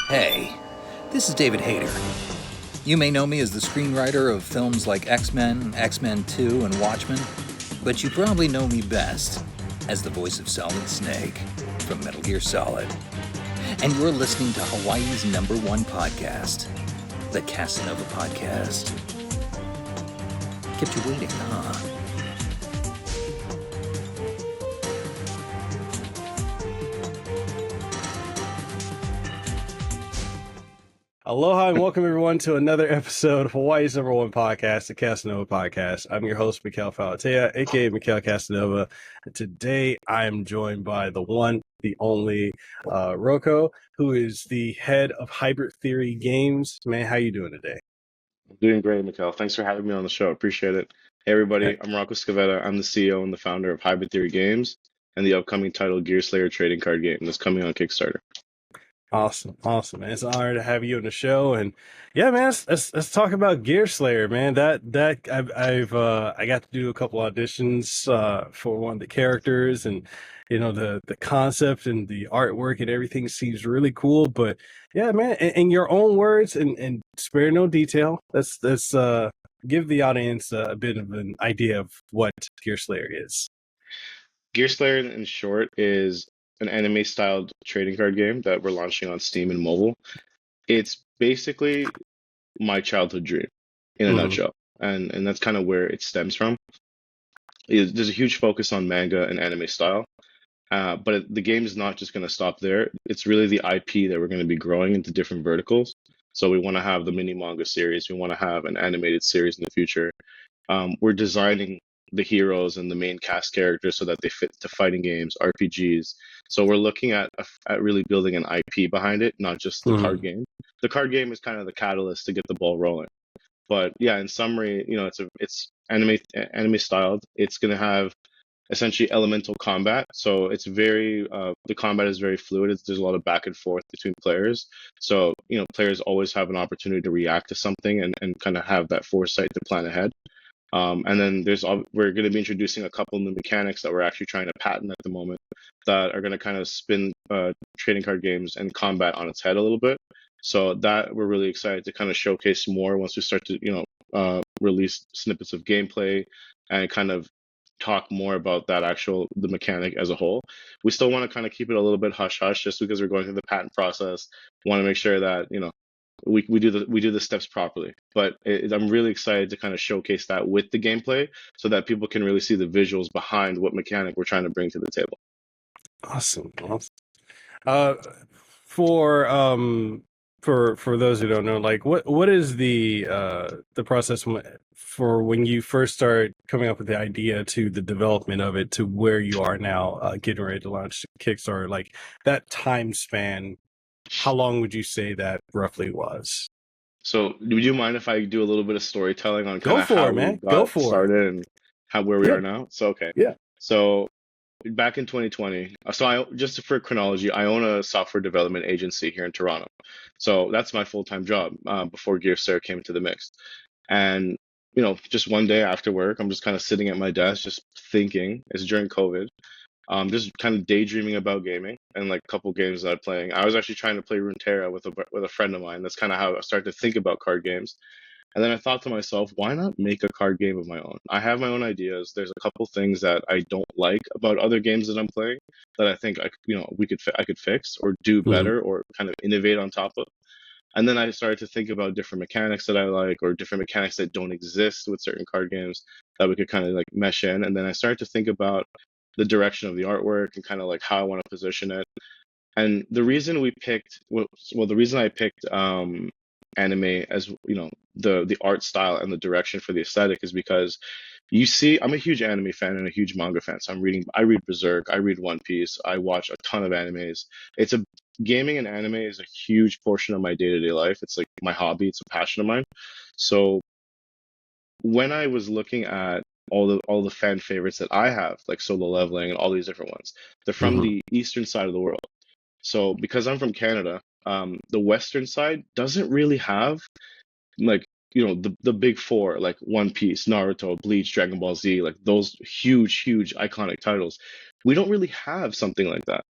Hey, this is David Hayter. You may know me as the screenwriter of films like X-Men, X-Men 2, and Watchmen, but you probably know me best as the voice of Solid Snake from Metal Gear Solid. And you're listening to Hawaii's #1 podcast, the Kasanova podcast. Kept you waiting, huh? Aloha and welcome everyone to another episode of Hawaii's #1 podcast, the Kasanova podcast. I'm your host, Mekel Falatea, aka Mekel Kasanova. Today I am joined by the one, the only Rocco, who is the head of Hybrid Theory Games. Man, how you doing today? I'm doing great, Mekel. Thanks for having me on the show. Appreciate it. Hey, everybody. I'm Rocco Scavetta. I'm the CEO and the founder of Hybrid Theory Games and the upcoming title Gear Slayer trading card game that's coming on Kickstarter. Awesome, man. It's an honor to have you on the show, and yeah, man, let's talk about Gear Slayer, man. That I got to do a couple auditions for one of the characters, and you know the concept and the artwork and everything seems really cool. But yeah, man, in your own words and spare no detail, let's give the audience a bit of an idea of what Gear Slayer is. Gear Slayer, in short, is an anime-styled trading card game that we're launching on Steam and mobile. It's basically my childhood dream in a nutshell, and that's kind of where it stems from. There's a huge focus on manga and anime style. But the game is not just going to stop there. It's really the IP that we're going to be growing into different verticals. So we want to have the mini manga series. We want to have an animated series in the future. We're designing the heroes and the main cast characters so that they fit to fighting games, RPGs. So we're looking at really building an IP behind it, not just the card game. The card game is kind of the catalyst to get the ball rolling. But yeah, in summary, you know, it's anime styled. It's going to have essentially elemental combat. So it's very the combat is very fluid. There's a lot of back and forth between players. So you know, players always have an opportunity to react to something and kind of have that foresight to plan ahead. And then we're going to be introducing a couple new mechanics that we're actually trying to patent at the moment that are going to kind of spin trading card games and combat on its head a little bit. So that we're really excited to kind of showcase more once we start to release snippets of gameplay and kind of talk more about the mechanic as a whole. We still want to kind of keep it a little bit hush hush just because we're going through the patent process. Want to make sure that we do the steps properly. But I'm really excited to kind of showcase that with the gameplay so that people can really see the visuals behind what mechanic we're trying to bring to the table. Awesome. For those who don't know, like what is the process for when you first start coming up with the idea to the development of it to where you are now, getting ready to launch Kickstarter, like that time span, how long would you say that roughly was? So would you mind if I do a little bit of storytelling on kind of how we Go got for it. started and where we are now? So okay. Yeah. So back in 2020, just for chronology, I own a software development agency here in Toronto. So that's my full-time job before Gear Slayer came into the mix. And, you know, just one day after work, I'm just kind of sitting at my desk, just thinking. It's during COVID. Just kind of daydreaming about gaming and like a couple games that I'm playing. I was actually trying to play Runeterra with a friend of mine. That's kind of how I started to think about card games. And then I thought to myself, why not make a card game of my own? I have my own ideas. There's a couple things that I don't like about other games that I'm playing that I think I could fix or do better or kind of innovate on top of. And then I started to think about different mechanics that I like or different mechanics that don't exist with certain card games that we could kind of like mesh in. And then I started to think about the direction of the artwork and kind of like how I want to position it. And the reason the reason I picked anime as the art style and the direction for the aesthetic is because you see I'm a huge anime fan and a huge manga fan. So I read Berserk, I read One Piece, I watch a ton of animes. Gaming and anime is a huge portion of my day-to-day life. It's like my hobby, it's a passion of mine. So when I was looking at all the fan favorites that I have, like Solo Leveling and all these different ones, they're from the eastern side of the world. So because I'm from Canada, the western side doesn't really have like the big four like One Piece, Naruto, Bleach, Dragon Ball Z, like those huge iconic titles. We don't really have something like that.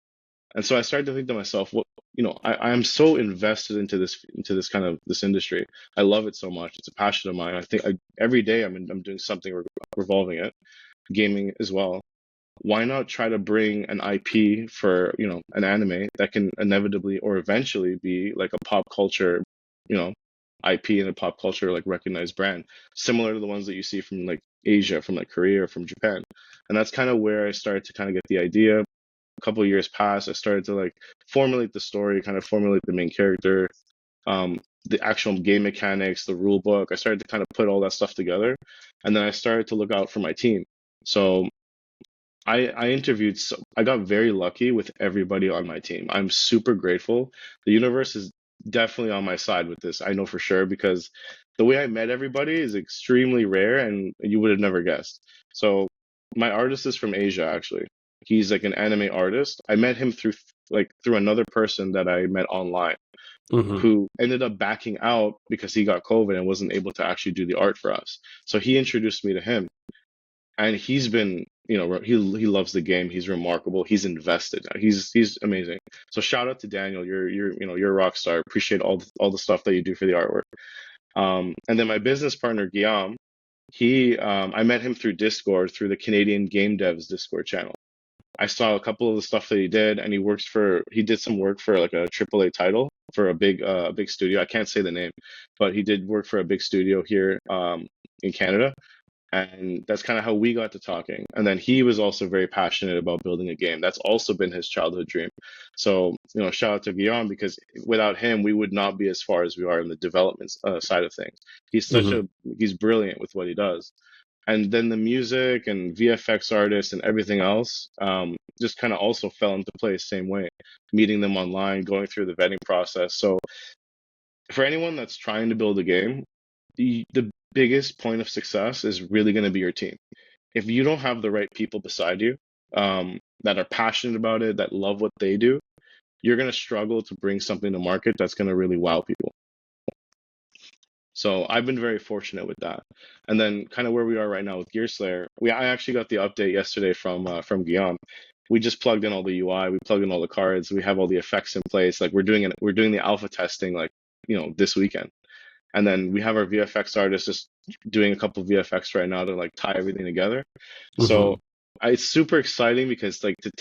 And so I started to think to myself, what, I'm so invested into this kind of this industry. I love it so much. It's a passion of mine. I think every day I'm doing something revolving it, gaming as well. Why not try to bring an IP for, an anime that can inevitably or eventually be like a pop culture, you know, IP and a pop culture like recognized brand, similar to the ones that you see from like Asia, from like Korea or from Japan. And that's kind of where I started to kind of get the idea. A couple of years passed, I started to like formulate the story, kind of formulate the main character, the actual game mechanics, the rule book. I started to kind of put all that stuff together, and then I started to look out for my team. So I interviewed, I got very lucky with everybody on my team. I'm super grateful. The universe is definitely on my side with this. I know for sure because the way I met everybody is extremely rare and you would have never guessed. So my artist is from Asia actually. He's like an anime artist. I met him through another person that I met online Mm-hmm. who ended up backing out because he got COVID and wasn't able to actually do the art for us. So he introduced me to him and he's been he loves the game. He's remarkable. He's invested. He's amazing. So shout out to Daniel. You're a rock star. Appreciate all the stuff that you do for the artwork. And then my business partner Guillaume, I met him through Discord, through the Canadian Game Devs Discord channel. I saw a couple of the stuff that he did, and he did some work for like a AAA title for a big studio. I can't say the name, but he did work for a big studio here in Canada. And that's kind of how we got to talking. And then he was also very passionate about building a game. That's also been his childhood dream. So, shout out to Guillaume because without him, we would not be as far as we are in the development side of things. He's brilliant with what he does. And then the music and VFX artists and everything else just kind of also fell into place same way. Meeting them online, going through the vetting process. So for anyone that's trying to build a game, the biggest point of success is really going to be your team. If you don't have the right people beside you that are passionate about it, that love what they do, you're going to struggle to bring something to market that's going to really wow people. So I've been very fortunate with that. And then kind of where we are right now with Gear Slayer, I actually got the update yesterday from Guillaume. We just plugged in all the UI, we plugged in all the cards, we have all the effects in place. Like we're doing the alpha testing like, this weekend. And then we have our VFX artist just doing a couple of VFX right now to like tie everything together. So it's super exciting because like to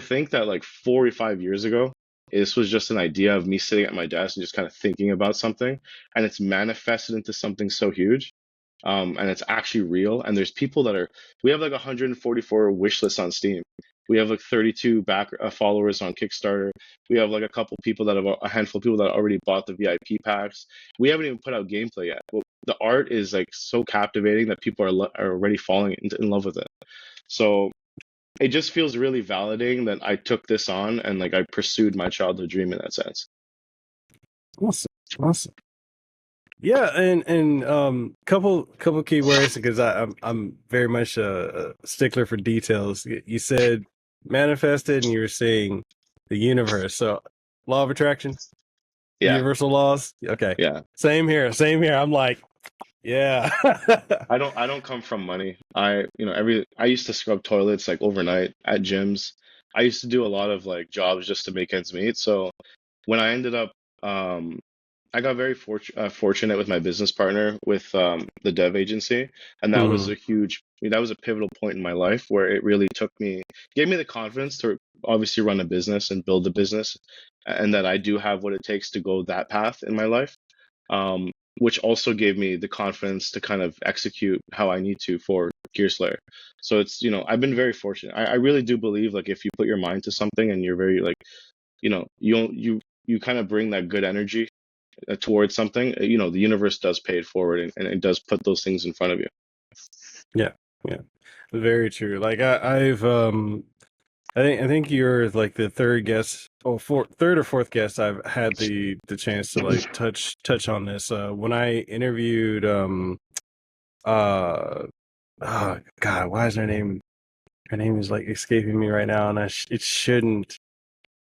think that like 4 or 5 years ago, this was just an idea of me sitting at my desk and just kind of thinking about something, and it's manifested into something so huge. And it's actually real. And there's people we have like 144 wish lists on Steam. We have like 32 followers on Kickstarter. We have like a handful of people that already bought the VIP packs. We haven't even put out gameplay yet. But the art is like so captivating that people are already falling in love with it. So it just feels really validating that I took this on and like I pursued my childhood dream in that sense. Awesome. Yeah, and couple key words because I'm very much a stickler for details. You said manifested, and you were saying the universe. So law of attraction, Yeah, universal laws. Okay, yeah. same here. I'm like, yeah. I don't come from money. I used to scrub toilets like overnight at gyms. I used to do a lot of like jobs just to make ends meet. So when I ended up, I got very fortunate with my business partner with the dev agency, and that was Mhm. that was a pivotal point in my life where it really gave me the confidence to obviously run a business and build a business, and that I do have what it takes to go that path in my life. Which also gave me the confidence to kind of execute how I need to for Gear Slayer. So I've been very fortunate. I really do believe like if you put your mind to something and you're very like, you kind of bring that good energy towards something, the universe does pay it forward and it does put those things in front of you. Yeah, very true. Like I think you're like the third or fourth guest I've had the chance to like touch on this. When I interviewed oh God, why is her name? Her name is like escaping me right now, and it shouldn't.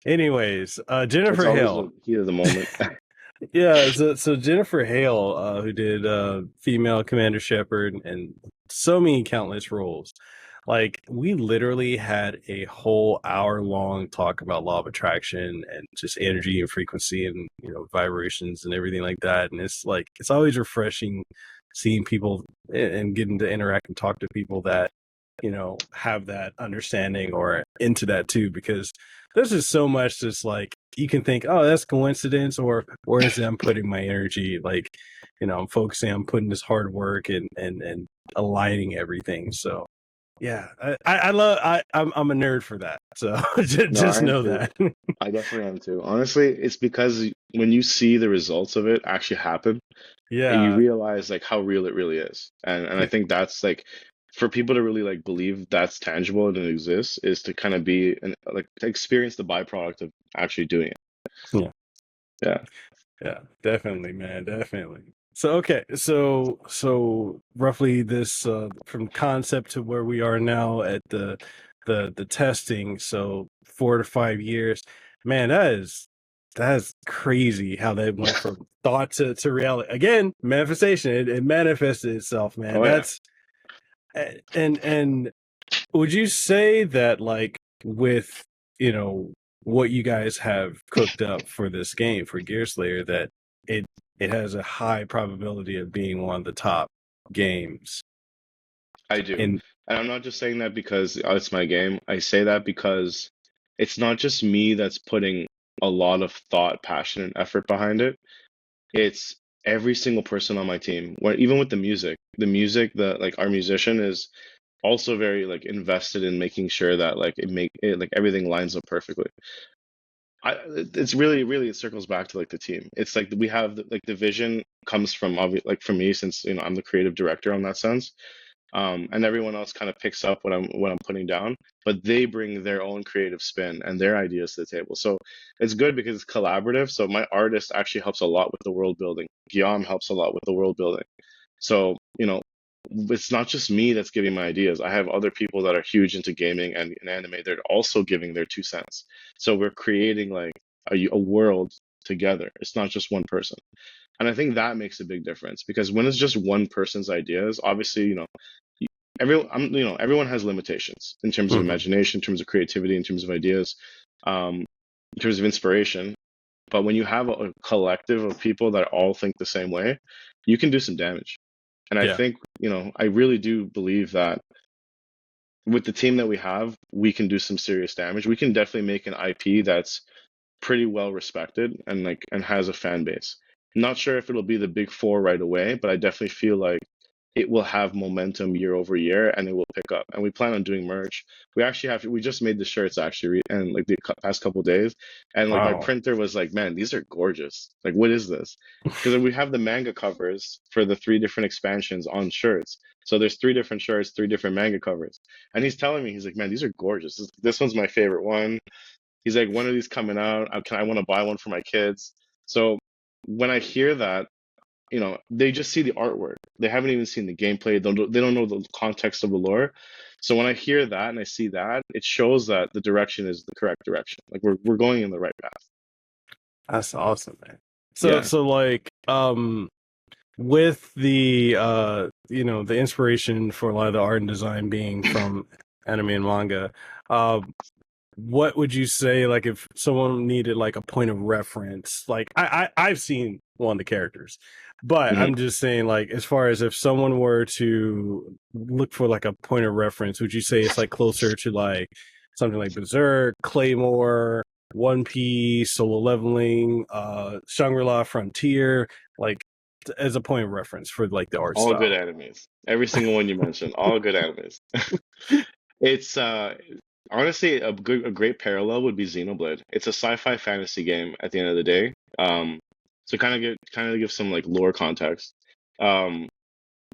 Anyways, It's Jennifer always Hale. the heat of the moment. Yeah, so Jennifer Hale, who did female Commander Shepard and so many countless roles. Like, we literally had a whole hour-long talk about law of attraction and just energy and frequency and, vibrations and everything like that. And it's like, it's always refreshing seeing people and getting to interact and talk to people that, have that understanding or into that too, because there's just so much that's like, you can think, oh, that's coincidence, or where is it I'm putting my energy? Like, I'm focusing on putting this hard work and aligning everything. So, yeah, I love I'm a nerd for that. So No, I just am know too. that. I definitely am too. Honestly, it's because when you see the results of it actually happen, and you Yeah. realize like how real it really is. And I think that's like for people to really like believe that's tangible and it exists is to kind of be and like to experience the byproduct of actually doing it. Yeah. Yeah. Yeah, definitely, man, definitely. So okay, so roughly this from concept to where we are now at the testing, so 4 to 5 years. Man, that is crazy how that went from thought to reality. Again, manifestation. It manifested itself, man. Oh yeah. That's and would you say that, like, with, what you guys have cooked up for this game, for Gear Slayer, that it it has a high probability of being one of the top games I do. in And I'm not just saying that because it's my game. I say that because it's not just me that's putting a lot of thought, passion, and effort behind it. It's every single person on my team. When, even with the music that like our musician is also very like invested in making sure that like it like everything lines up perfectly. It's really it circles back to like the team. It's like we have like the vision comes from like from me since I'm the creative director on that sense, and everyone else kind of picks up what I'm putting down, but they bring their own creative spin and their ideas to the table. So it's good because it's collaborative. So my artist actually helps a lot with the world building. Guillaume helps a lot with the world building. So it's not just me that's giving my ideas. I have other people that are huge into gaming and anime. They're also giving their 2 cents. So we're creating like a world together. It's not just one person. And I think that makes a big difference because when it's just one person's ideas, obviously, everyone has limitations in terms of Mhm. imagination, in terms of creativity, in terms of ideas, in terms of inspiration. But when you have a collective of people that all think the same way, you can do some damage. And I Yeah. think, I really do believe that with the team that we have, we can do some serious damage. We can definitely make an IP that's pretty well respected and has a fan base. Not sure if it'll be the big four right away, but I definitely feel like it will have momentum year over year and it will pick up. And we plan on doing merch. We just made the shirts actually and like the past couple days. And like my Wow. printer was like, man, these are gorgeous. Like, what is this? Because we have the manga covers for the 3 different expansions on shirts. So there's 3 different shirts, 3 different manga covers. And he's telling me, he's like, man, these are gorgeous. This one's my favorite one. He's like, one of these coming out. I want to buy one for my kids. So when I hear that, they just see the artwork. They haven't even seen the gameplay. They don't know the context of the lore. So when I hear that and I see that, it shows that the direction is the correct direction. Like we're going in the right path. That's awesome, man. So Yeah. so like with the the inspiration for a lot of the art and design being from anime and manga, uh what would you say, like, if someone needed like a point of reference? Like, I've seen one of the characters, but hmm I'm just saying, like, as far as if someone were to look for like a point of reference, would you say it's like closer to like something like Berserk, Claymore, One Piece, Solo Leveling, Shangri-La Frontier, like, as a point of reference for like the art All good style? animes. Every single one you mentioned, all good animes. It's honestly a great parallel would be Xenoblade. It's a sci-fi fantasy game at the end of the day. So kind of give some like lore context. Um,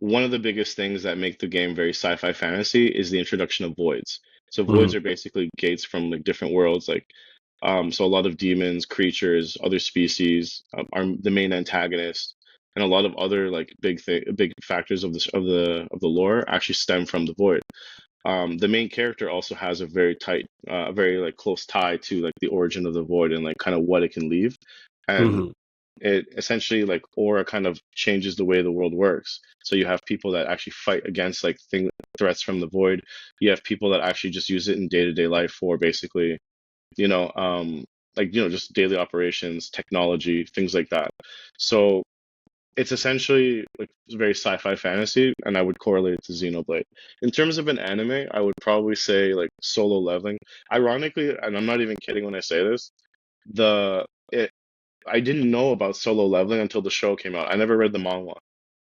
One of the biggest things that make the game very sci-fi fantasy is the introduction of voids. So Hmm. voids are basically gates from like different worlds, like so a lot of demons, creatures, other species are the main antagonist, and a lot of other like big factors of the lore actually stem from the void. The main character also has a very tight, very like close tie to like the origin of the void and like kind of what it can leave. And Hmm. it essentially like aura kind of changes the way the world works. So you have people that actually fight against like threats from the void. You have people that actually just use it in day-to-day life for basically, you know, like just daily operations, technology, things like that. So it's essentially like very sci-fi fantasy, and I would correlate it to Xenoblade. In terms of an anime, I would probably say like Solo Leveling. Ironically, and I'm not even kidding when I say this, the it I didn't know about Solo Leveling until the show came out. I never read the manga.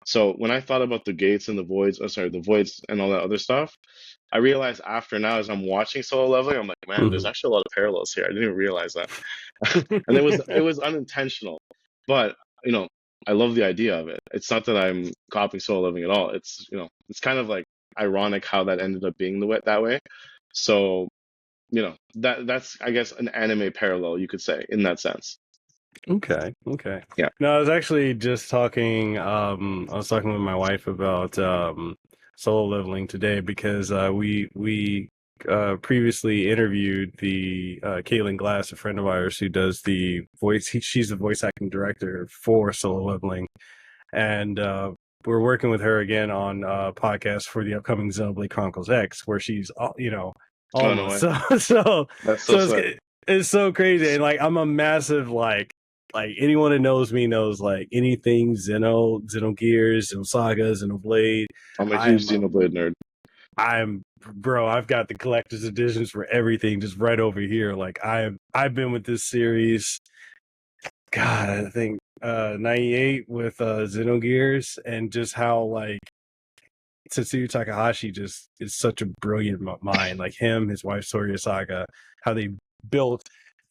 So when I thought about the gates and the voids, sorry, the voids and all that other stuff, I realized after now as I'm watching Solo Leveling, I'm like, man, there's actually a lot of parallels here. I didn't even realize that. And it was unintentional. But, you know, I love the idea of it. It's not that I'm copying Solo Leveling at all. It's kind of like ironic how that ended up being that way. So, that's I guess an anime parallel you could say in that sense. Okay. Yeah. No, I was actually just talking. I was talking with my wife about solo leveling today because we previously interviewed the Caitlin Glass, a friend of ours who does the voice. She's the voice acting director for solo leveling, and we're working with her again on a podcast for the upcoming Xenoblade Chronicles X, where she's Oh, no almost way. so That's so so sick. it's so crazy, and like I'm a massive like anyone that knows me knows like anything Xenogears, Xenosaga, Xenoblade. I'm a huge I'm Xenoblade nerd. I'm bro, I've got the collector's editions for everything just right over here. Like I've been with this series, God, I think 98 with Xenogears, and just how like Tetsuya Takahashi just is such a brilliant mind. Like him, his wife Soria Saga, how they built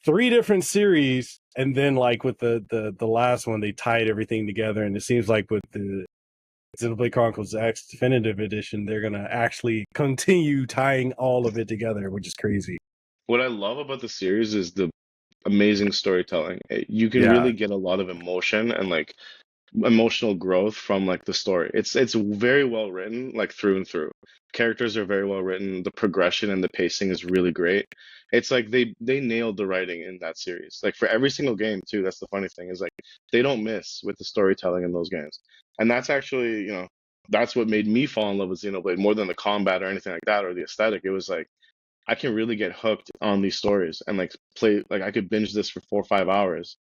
three different series, and then like with the last one, they tied everything together. And it seems like with the Xenoblade Chronicles X Definitive Edition, they're gonna actually continue tying all of it together, which is crazy. What I love about the series is the amazing storytelling. You can Yeah, really get a lot of emotion and like emotional growth from like the story. It's very well written, like through and through. Characters are very well written. The progression and the pacing is really great. It's like they nailed the writing in that series. Like for every single game too. That's the funny thing is like they don't miss with the storytelling in those games. And that's actually, that's what made me fall in love with Xenoblade more than the combat or anything like that or the aesthetic. It was like I can really get hooked on these stories and like play like I could binge this for 4 or 5 hours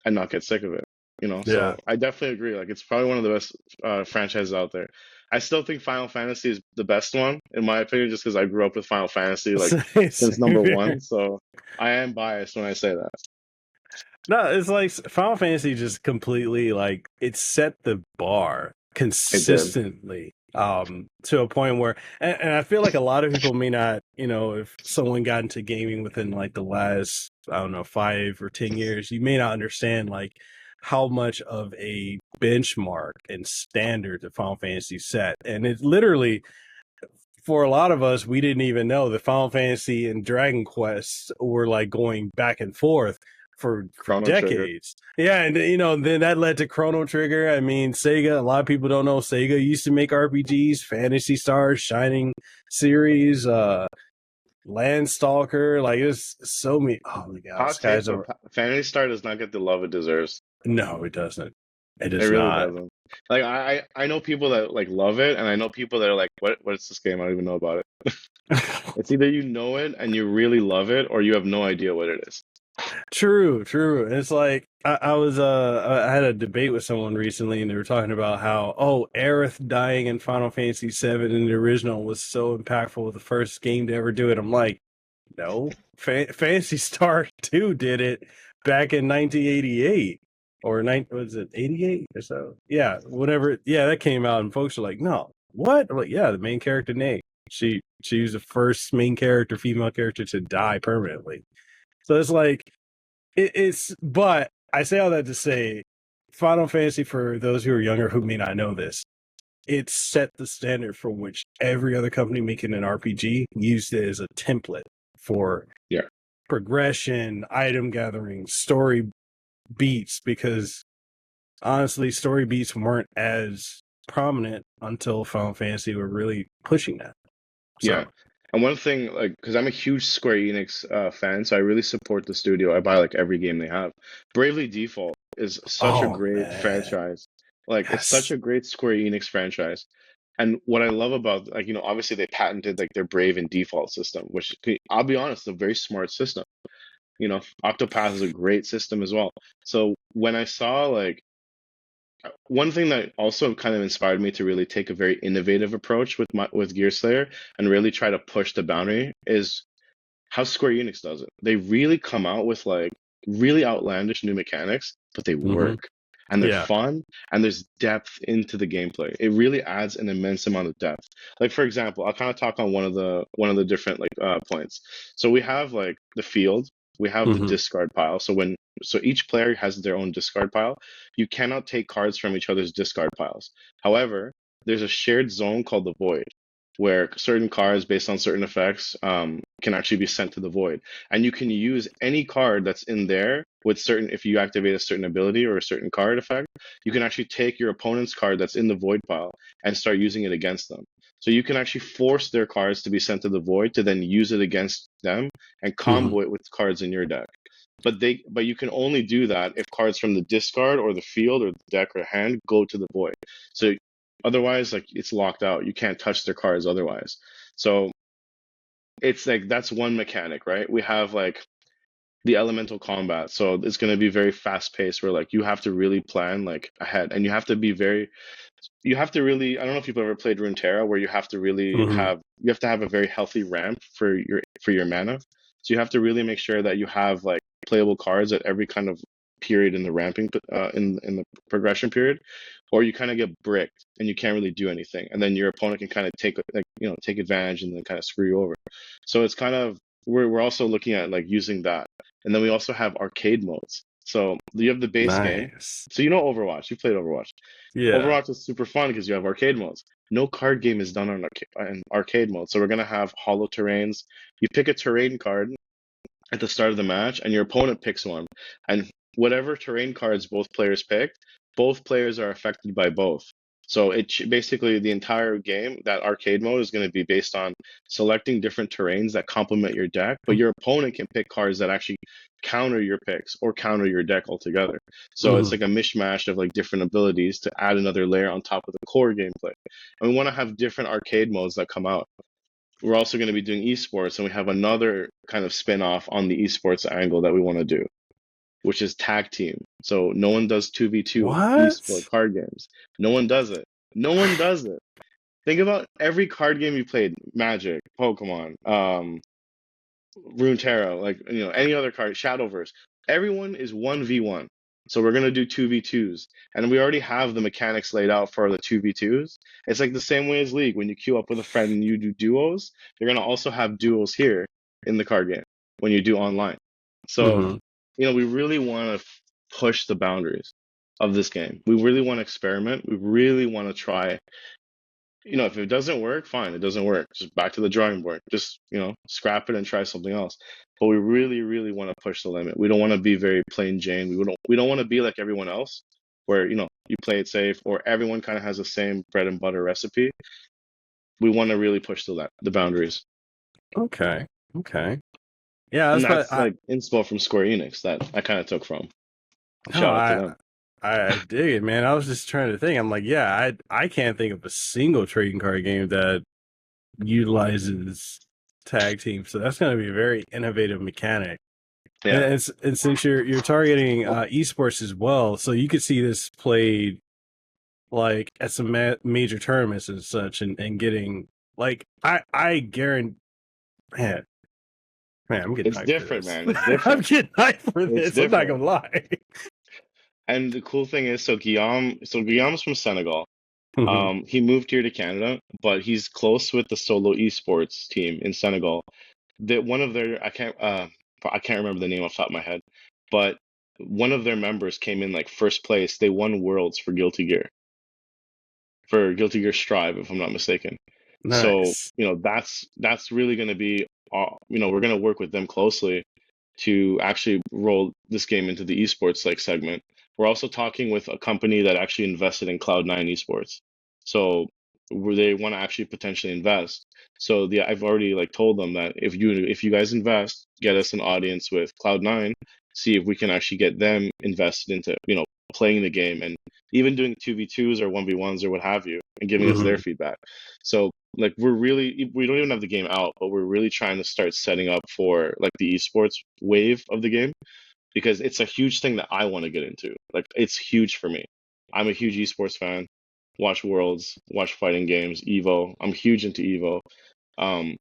and not get sick of it. yeah. So I definitely agree. Like it's probably one of the best franchises out there. I still think Final Fantasy is the best one in my opinion, just because I grew up with Final Fantasy like since Same number here. one. So I am biased when I say that. No, it's like Final Fantasy just completely like it set the bar It did. consistently to a point where and I feel like a lot of people may not, if someone got into gaming within like the last, I don't know, 5 or 10 years, you may not understand like how much of a benchmark and standard the Final Fantasy set. And it literally for a lot of us, we didn't even know that Final Fantasy and Dragon Quest were like going back and forth for Chrono Trigger. decades. Yeah, and then that led to Chrono Trigger. I mean, Sega. A lot of people don't know Sega used to make RPGs, Fantasy Stars, Shining series, Landstalker. Like it's so many. Oh my God, Hot take Skies though, over. Phantasy Star does not get the love it deserves. No, it doesn't. It It is really not. doesn't. Like I know people that like love it, and I know people that are like, what's this game? I don't even know about it. It's either you know it and you really love it, or you have no idea what it is. True. It's like I had a debate with someone recently and they were talking about how Aerith dying in Final Fantasy VII in the original was so impactful with the first game to ever do it. I'm like, no. Fantasy Star 2 did it back in 1988 or was it 88 or so? Yeah, whatever. Yeah, that came out and folks are like, "No. What?" I'm like, "Yeah, the main character Nate. She was the first main character, female character to die permanently." So it's like but I say all that to say, Final Fantasy, for those who are younger who may not know this, it set the standard for which every other company making an RPG used it as a template for Yeah. progression, item gathering, story beats, because honestly, story beats weren't as prominent until Final Fantasy were really pushing that. Yeah. So And one thing, like, because I'm a huge Square Enix fan, so I really support the studio. I buy like every game they have. Bravely Default is such a Oh great man, franchise. Like, it's such yes. a great Square Enix franchise. And what I love about, like, obviously they patented like their Brave and Default system, which I'll be honest, a very smart system. Octopath is a great system as well. So when I saw like one thing that also kind of inspired me to really take a very innovative approach with Gear Slayer and really try to push the boundary is how Square Enix does it. They really come out with like really outlandish new mechanics, but they Hmm. work and they're Yeah. fun and there's depth into the gameplay. It really adds an immense amount of depth. Like for example, I'll kind of talk on one of the different like points. So we have like the field, we have the Hmm. discard pile. So each player has their own discard pile. You cannot take cards from each other's discard piles. However, there's a shared zone called the void where certain cards based on certain effects can actually be sent to the void. And you can use any card that's in there with certain, if you activate a certain ability or a certain card effect, you can actually take your opponent's card that's in the void pile and start using it against them. So you can actually force their cards to be sent to the void to then use it against them and Hmm. combo it with cards in your deck. But you can only do that if cards from the discard or the field or the deck or hand go to the void. So otherwise, like it's locked out. You can't touch their cards otherwise. So it's like that's one mechanic, right? We have like the elemental combat. So it's going to be very fast paced where like you have to really plan like ahead and you have to really, I don't know if you've ever played Runeterra where Hmm. you have to have a very healthy ramp for your mana. So you have to really make sure that you have like playable cards at every kind of period in the ramping in the progression period, or you kind of get bricked and you can't really do anything, and then your opponent can kind of take advantage and then kind of screw you over. So it's kind of we're also looking at like using that, and then we also have arcade modes. So you have the base game. Nice. So Overwatch. You played Overwatch. Yeah. Overwatch is super fun because you have arcade modes. No card game is done on arcade mode. So we're gonna have hollow terrains. You pick a terrain card at the start of the match, and your opponent picks one. And whatever terrain cards both players pick, both players are affected by both. So basically the entire game, that arcade mode is going to be based on selecting different terrains that complement your deck, but your opponent can pick cards that actually counter your picks or counter your deck altogether. So it's Hmm. like a mishmash of like different abilities to add another layer on top of the core gameplay. And we want to have different arcade modes that come out. We're also going to be doing esports, and we have another kind of spin-off on the esports angle that we want to do, which is tag team. So no one does 2v2 esport What? card games. No one does it. No one does it. Think about every card game you played, Magic, Pokemon, Runeterra, like any other card, Shadowverse. Everyone is 1v1. So we're gonna do 2v2s. And we already have the mechanics laid out for the 2v2s. It's like the same way as League. When you queue up with a friend and you do duos, you're gonna also have duos here in the card game when you do online. So, Hmm. we really want to push the boundaries of this game. We really want to experiment. We really want to try, if it doesn't work, fine, it doesn't work. Just back to the drawing board. Just, scrap it and try something else. But we really, really want to push the limit. We don't want to be very plain Jane. We don't want to be like everyone else where, you play it safe or everyone kind of has the same bread and butter recipe. We want to really push the boundaries. Okay. Okay. Yeah, And that's what that's like inspo from Square Enix that I kind of took from. no, Shout out to them. I dig it, man. I was just trying to think. I'm like, yeah, I can't think of a single trading card game that utilizes tag team. So that's going to be a very innovative mechanic. And, Yeah. and since you're targeting esports as well, so you could see this played like at some major tournaments and such, and getting like I guarantee, man, I'm getting It's hyped for different, this. man. It's I'm different. getting hyped for It's this. I'm not different. gonna lie. And the cool thing is, Guillaume's from Senegal. Hmm. He moved here to Canada, but he's close with the solo esports team in Senegal. That one of their I can't remember the name off the top of my head, but one of their members came in like first place. They won worlds for Guilty Gear Strive, if I'm not mistaken. So, Nice. that's really going to be, we're going to work with them closely to actually roll this game into the esports like segment. We're also talking with a company that actually invested in Cloud9 Esports. So where they want to actually potentially invest. So I've already like told them that if you guys invest, get us an audience with Cloud9, see if we can actually get them invested into, playing the game and even doing 2v2s or 1v1s or what have you, and giving us their Hmm. feedback. So like we don't even have the game out, but we're really trying to start setting up for like the esports wave of the game, because it's a huge thing that I want to get into. Like it's huge for me. I'm a huge esports fan. Watch Worlds, watch fighting games, Evo. I'm huge into Evo,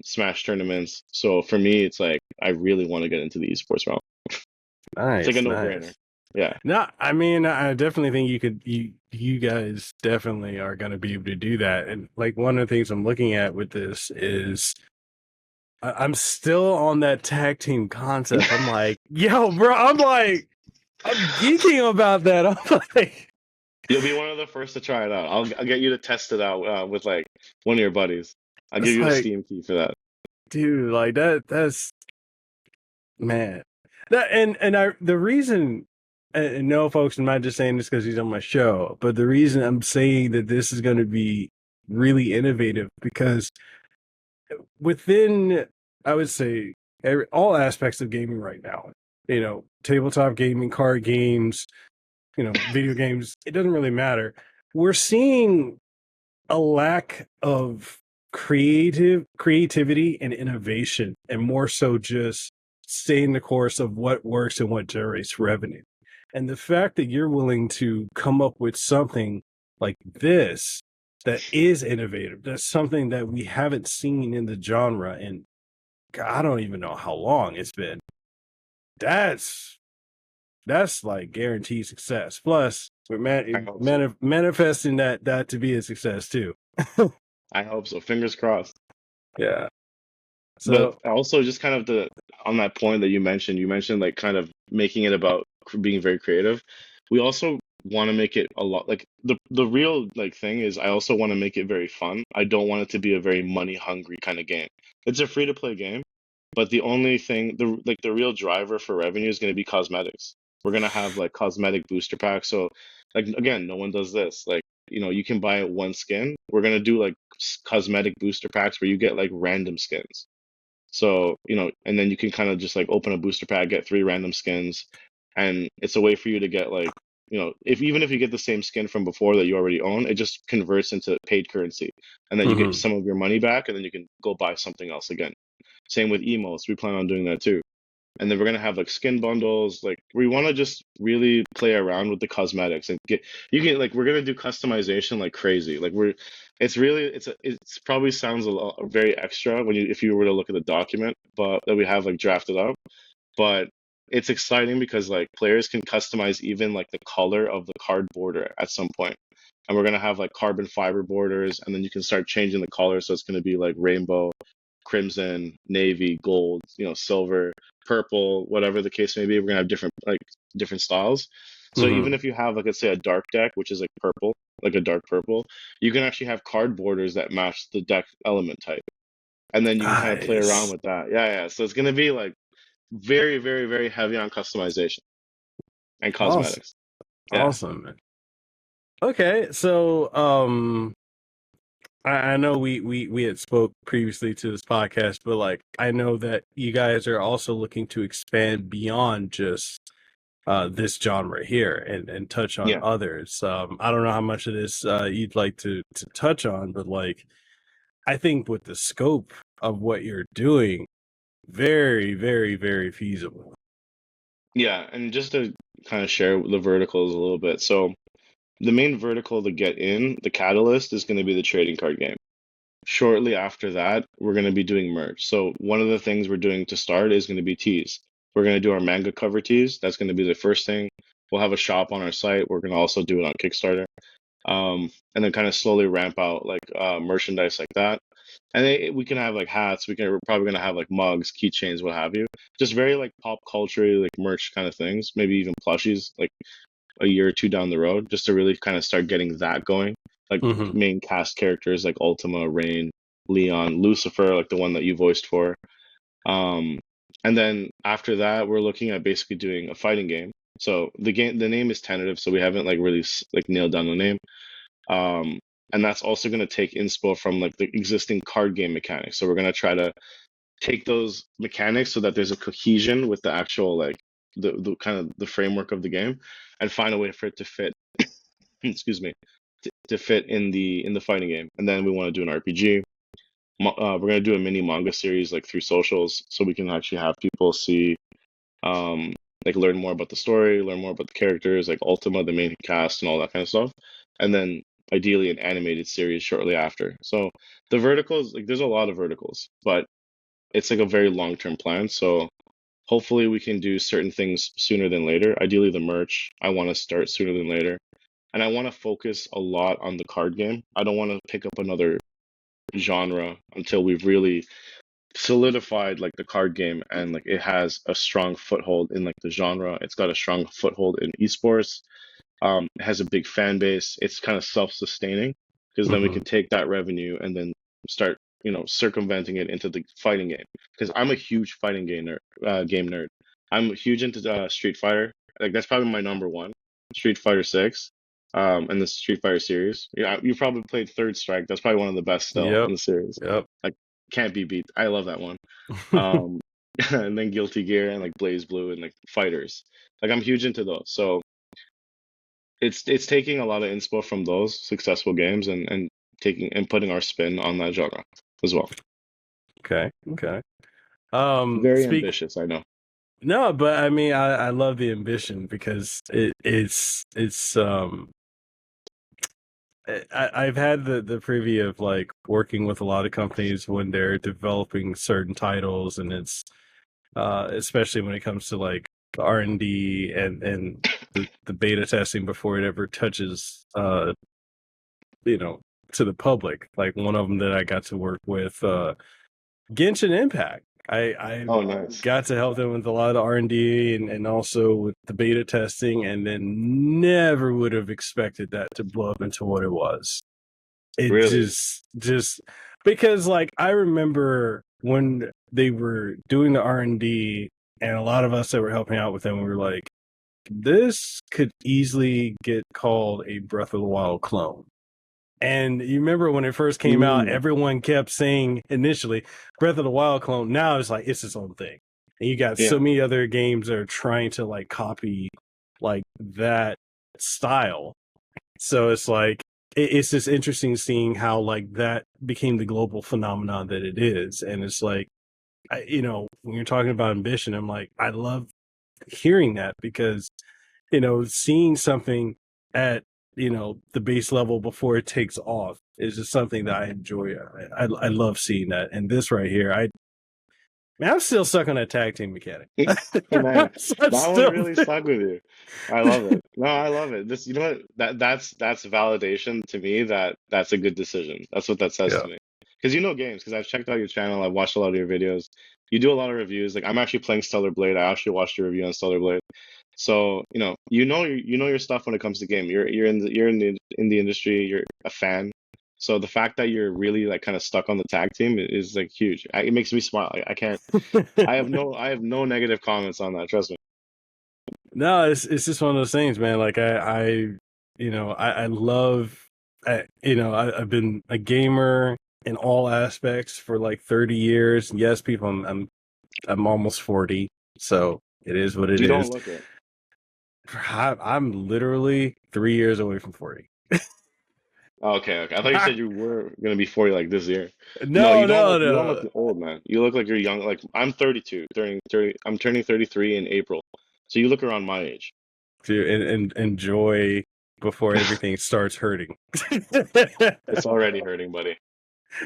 Smash tournaments. So for me, it's like I really want to get into the esports realm. It's like a Nice, no-brainer. nice. Yeah. No, I mean, I definitely think you guys definitely are going to be able to do that. And like one of the things I'm looking at with this is I'm still on that tag team concept. I'm like, yo, bro, I'm geeking about that. I'm like, You'll be one of the first to try it out. I'll get you to test it out with like one of your buddies. I'll give it's you a like, Steam key for that. dude, like that's man. That and I the reason and no folks, I'm not just saying this because he's on my show, but the reason I'm saying that this is going to be really innovative because within, I would say, all aspects of gaming right now, tabletop gaming, card games, video games, it doesn't really matter. We're seeing a lack of creativity and innovation, and more so just staying the course of what works and what generates revenue. And the fact that you're willing to come up with something like this that is innovative, that's something that we haven't seen in the genre in God, I don't even know how long it's been. That's like guaranteed success. Plus, we're I hope so. manifesting that to be a success too. I hope so. Fingers crossed. Yeah. But So, also just kind of on that point that you mentioned like kind of making it about being very creative. We also want to make it a lot like the real like thing is I also want to make it very fun. I don't want it to be a very money hungry kind of game. It's a free to play game, but the only thing the real driver for revenue is going to be cosmetics. We're going to have like cosmetic booster packs. So like again, no one does this. Like, you can buy one skin. We're going to do like cosmetic booster packs where you get like random skins. So, and then you can kind of just like open a booster pack, get 3 random skins, and it's a way for you to get like, if even if you get the same skin from before that you already own, it just converts into paid currency, and then you get mhm. some of your money back, and then you can go buy something else again. Same with emotes. We plan on doing that too. And then we're gonna have like skin bundles. Like we want to just really play around with the cosmetics and get you can like we're gonna do customization like crazy. Like it's really it's probably sounds a lot very extra when if you were to look at the document, but that we have like drafted up. But it's exciting because like players can customize even like the color of the card border at some point. And we're gonna have like carbon fiber borders, and then you can start changing the color, so it's gonna be like rainbow, crimson, navy, gold, silver, purple, whatever the case may be. We're gonna have different styles. So even Mhm. if you have like let's say a dark deck, which is like purple, like a dark purple, you can actually have card borders that match the deck element type. And then you can kind of play around Nice. with that. Yeah, yeah. So it's gonna be like very, very, very heavy on customization and Awesome. cosmetics. Yeah. Awesome. Man. Okay, so I know we had spoke previously to this podcast, but like I know that you guys are also looking to expand beyond just this genre here and touch on Yeah. others. I don't know how much of this you'd like to touch on, but like I think with the scope of what you're doing, very, very, very feasible. Yeah. And just to kind of share the verticals a little bit. So the main vertical to get in, the catalyst, is going to be the trading card game. Shortly after that, we're going to be doing merch. So one of the things we're doing to start is going to be tees. We're going to do our manga cover tees. That's going to be the first thing. We'll have a shop on our site. We're going to also do it on Kickstarter. And then kind of slowly ramp out like merchandise like that. And then we can have like hats. We're probably going to have like mugs, keychains, what have you. Just very like pop culture, like merch kind of things. Maybe even plushies, like a year or two down the road, just to really kind of start getting that going. Like Hmm. main cast characters like Ultima, Rain, Leon, Lucifer, like the one that you voiced for. Um, and then after that, we're looking at basically doing a fighting game. So the name is tentative, so we haven't like really like nailed down the name. Um, and that's also going to take inspo from like the existing card game mechanics. So we're going to try to take those mechanics so that there's a cohesion with the actual like the kind of the framework of the game, and find a way for it to fit. Excuse me, to fit in the fighting game. And then we want to do an RPG. We're gonna do a mini manga series like through socials, so we can actually have people see, um, like learn more about the story, learn more about the characters, like Ultima, the main cast, and all that kind of stuff. And then ideally an animated series shortly after. So the verticals, like there's a lot of verticals, but it's like a very long-term plan. So hopefully we can do certain things sooner than later. Ideally the merch, I want to start sooner than later. And I want to focus a lot on the card game. I don't want to pick up another genre until we've really solidified like the card game, and like it has a strong foothold in like the genre. It's got a strong foothold in esports. It has a big fan base. It's kind of self-sustaining, because then we Hmm. can take that revenue and then start, circumventing it into the fighting game. Because I'm a huge fighting game nerd. I'm huge into Street Fighter. Like that's probably my number one, Street Fighter 6, and the Street Fighter series. Yeah, you probably played Third Strike. That's probably one of the best still Yep. in the series. Yep. Like can't be beat. I love that one. Um, and then Guilty Gear and like Blaze Blue and like Fighters. Like I'm huge into those. So it's taking a lot of inspo from those successful games, and taking and putting our spin on that genre as well. Okay. Okay. Very Speak. ambitious, I know. No, but I mean, I love the ambition because I've had the preview of like working with a lot of companies when they're developing certain titles, and it's especially when it comes to like R&D and the beta testing before it ever touches you know to the public. Like one of them that I got to work with, Genshin Impact. I Oh, nice. got to help them with a lot of R&D and also with the beta testing, and then never would have expected that to blow up into what it was. It Really? just because like I remember when they were doing the R&D, and a lot of us that were helping out with them, we were like, this could easily get called a Breath of the Wild clone. And you remember when it first came out, Mm, everyone kept saying initially Breath of the Wild clone. Now it's like it's its own thing. And you got so yeah. many other games that are trying to like copy like that style. So it's like it's just interesting seeing how like that became the global phenomenon that it is. And it's like when you're talking about ambition, I'm like, I love hearing that because seeing something at the base level before it takes off is just something that I enjoy. I love seeing that. And this right here, I'm still stuck on that tag team mechanic. Man, I'm that one still really stuck with you. I love it. No, I love it. This, you know what? That's validation to me that that's a good decision. That's what that says yeah. to me. Because you know games, because I've checked out your channel, I've watched a lot of your videos. You do a lot of reviews. Like I'm actually playing Stellar Blade. I actually watched your review on Stellar Blade. So, you know your stuff when it comes to game. You're in the industry, you're a fan. So the fact that you're really like kind of stuck on the tag team is like huge. It makes me smile. I can't I have no negative comments on that. Trust me. No, it's just one of those things, man. Like I love, I've been a gamer in all aspects for like 30 years. Yes, people, I'm almost 40, so it is what it You is. don't look it. I'm literally 3 years away from 40. Oh, okay, okay. I thought you said you were gonna be 40 like this year. No, No, no, you don't look no. old, man. You look like you're young. Like I'm 32, turning 30. I'm turning 33 in April. So you look around my age. To and enjoy before everything starts hurting. It's already hurting, buddy.